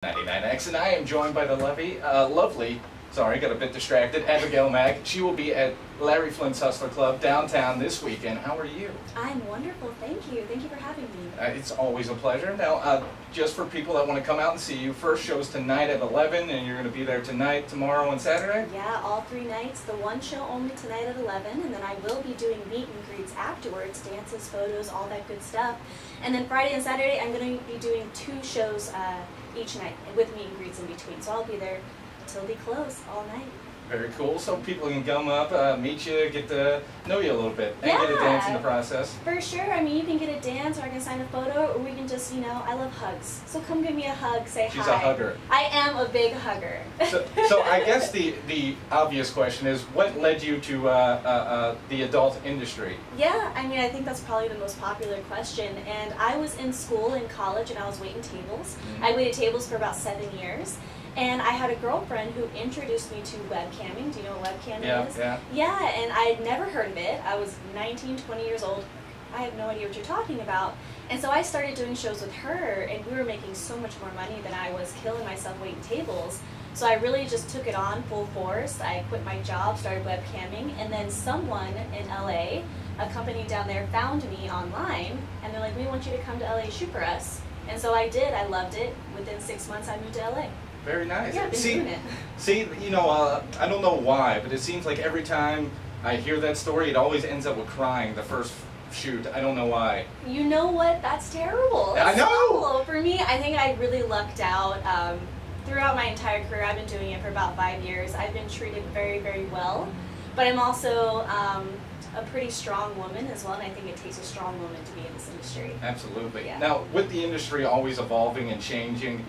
99X, and I am joined by the lovely, sorry, got a bit distracted, Abigal Mac. She will be at Larry Flynt's Hustler Club downtown this weekend. How are you? I'm wonderful, thank you. Thank you for having me. It's always a pleasure. Now, just for people that want to come out and see you, first show's tonight at 11, and you're going to be there tonight, tomorrow, and Saturday? Yeah, all 3 nights. The one show only tonight at 11, and then I will be doing meet and greets afterwards, dances, photos, all that good stuff. And then Friday and Saturday, I'm going to be doing 2 shows each night with meet and greets in between. So I'll be there till they close all night. Very cool. So people can come up, meet you, get to know you a little bit, and yeah, get a dance in the process. For sure. I mean, you can get a dance, or I can sign a photo, or we can just, you know, I love hugs. So come give me a hug, say hi. She's a hugger. I am a big hugger. So I guess the obvious question is, what led you to the adult industry? Yeah, I mean, I think that's probably the most popular question. And I was in school, in college, and I was waiting tables. I waited tables for about 7 years. And I had a girlfriend who introduced me to webcamming. Do you know what webcamming is? Yeah, and I had never heard of it. I was 19, 20 years old. I have no idea what you're talking about. And so I started doing shows with her, and we were making so much more money than I was killing myself waiting tables. So I really just took it on full force. I quit my job, started webcamming, and then someone in LA, a company down there, found me online, and they're like, we want you to come to LA shoot for us. And so I did. I loved it. Within 6 months, I moved to LA. Very nice. Yeah, I've been doing it. See, you know, I don't know why, but it seems like every time I hear that story, it always ends up with crying the first shoot. I don't know why. You know what? That's terrible. That's I know! awful. For me, I think I really lucked out. Throughout my entire career, I've been doing it for about 5 years. I've been treated very, very well. But I'm also a pretty strong woman as well, and I think it takes a strong woman to be in this industry. Absolutely. Yeah. Now, with the industry always evolving and changing,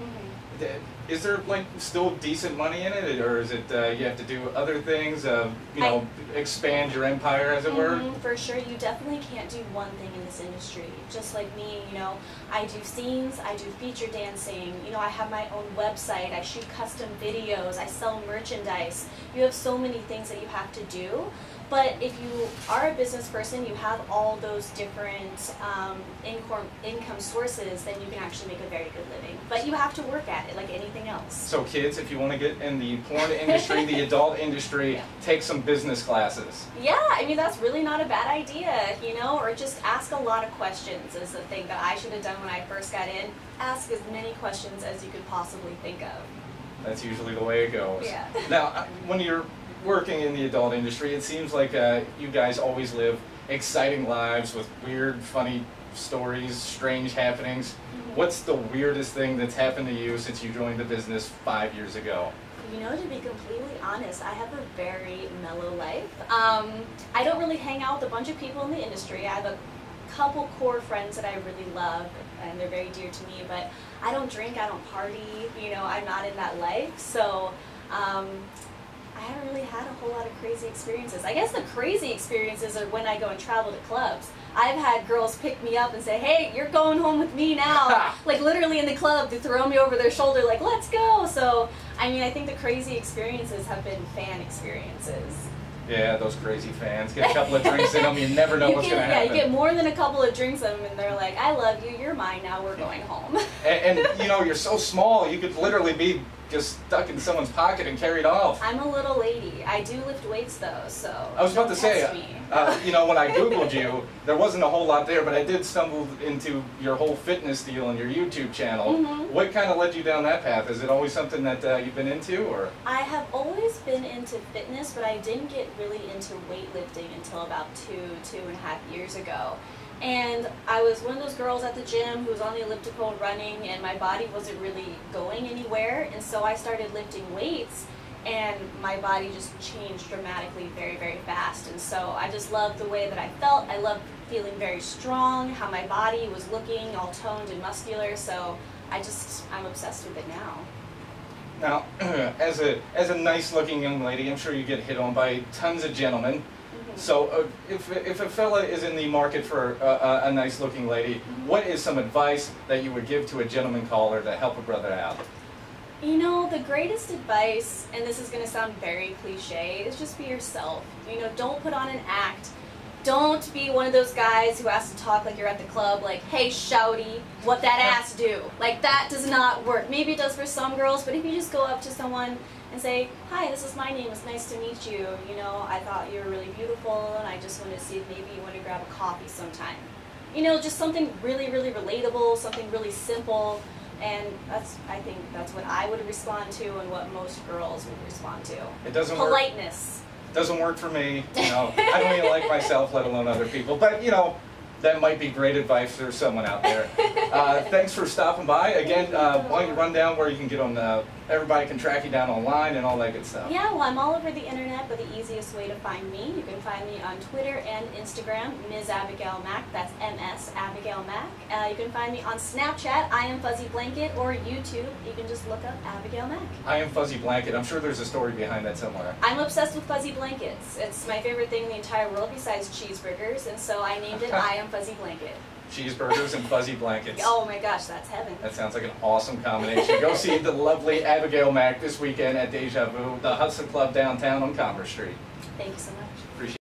is there like still decent money in it, or is it you have to do other things, you know, expand your empire, as it were? For sure, you definitely can't do one thing in this industry. Just like me, you know, I do scenes, I do feature dancing, you know, I have my own website, I shoot custom videos, I sell merchandise. You have so many things that you have to do. But if you are a business person, you have all those different income sources, then you can actually make a very good living. But you have to work at it like anything else. So kids, if you want to get in the porn industry, the adult industry, take some business classes. Yeah, I mean, that's really not a bad idea, you know, or just ask a lot of questions is the thing that I should have done when I first got in. Ask as many questions as you could possibly think of. That's usually the way it goes. Yeah. Now, when you're working in the adult industry, it seems like you guys always live exciting lives with weird, funny stories, strange happenings. What's the weirdest thing that's happened to you since you joined the business 5 years ago? You know, to be completely honest, I have a very mellow life. I don't really hang out with a bunch of people in the industry. I have a couple core friends that I really love, and they're very dear to me, but I don't drink, I don't party, you know, I'm not in that life, so I haven't really had a whole lot of crazy experiences. I guess the crazy experiences are when I go and travel to clubs. I've had girls pick me up and say, hey, you're going home with me now. Like literally in the club, to throw me over their shoulder like, let's go. So, I mean, I think the crazy experiences have been fan experiences. Yeah, those crazy fans. Get a couple of drinks in them, you never know what's going to happen. Yeah, you get more than a couple of drinks in them, and they're like, I love you, you're mine now, we're going home. And you know, you're so small, you could literally be just stuck in someone's pocket and carried off. I'm a little lady. I do lift weights though, so I was about to say, you know, when I Googled you, there wasn't a whole lot there, but I did stumble into your whole fitness deal and your YouTube channel. What kind of led you down that path? Is it always something that you've been into, or? I have always been into fitness, but I didn't get really into weightlifting until about 2.5 years ago. And I was one of those girls at the gym who was on the elliptical running, and my body wasn't really going anywhere, and so I started lifting weights, and my body just changed dramatically very, very fast. And so I just loved the way that I felt. I loved feeling very strong, how my body was looking all toned and muscular, so I'm obsessed with it now. Now, as a nice-looking young lady, I'm sure you get hit on by tons of gentlemen. So if a fella is in the market for a nice-looking lady, what is some advice that you would give to a gentleman caller to help a brother out? You know, the greatest advice, and this is going to sound very cliche, is just be yourself. You know, don't put on an act. Don't be one of those guys who has to talk like you're at the club, like, hey, shouty, what that ass do? Like, that does not work. Maybe it does for some girls, but if you just go up to someone and say, hi, this is my name, it's nice to meet you, you know, I thought you were really beautiful, and I just wanted to see if maybe you want to grab a coffee sometime. You know, just something really, really relatable, something really simple, and I think that's what I would respond to and what most girls would respond to. It doesn't Politeness. Doesn't work for me. You know, I don't even like myself, let alone other people. But you know, that might be great advice for someone out there. Thanks for stopping by. Again, why don't you run down where you can get on everybody can track you down online and all that good stuff. Yeah, well, I'm all over the internet, but the easiest way to find me, you can find me on Twitter and Instagram, Ms. Abigail Mac, that's MS Abigail Mac. You can find me on Snapchat, I Am Fuzzy Blanket, or YouTube, you can just look up Abigail Mac. I Am Fuzzy Blanket. I'm sure there's a story behind that somewhere. I'm obsessed with fuzzy blankets. It's my favorite thing in the entire world besides cheeseburgers, and so I named it I Am Fuzzy Blanket. Cheeseburgers and fuzzy blankets. Oh my gosh, that's heaven. That sounds like an awesome combination. Go see the lovely Abigail Mac this weekend at Deja Vu, the Hudson Club downtown on Commerce Street. Thank you so much. Appreciate it.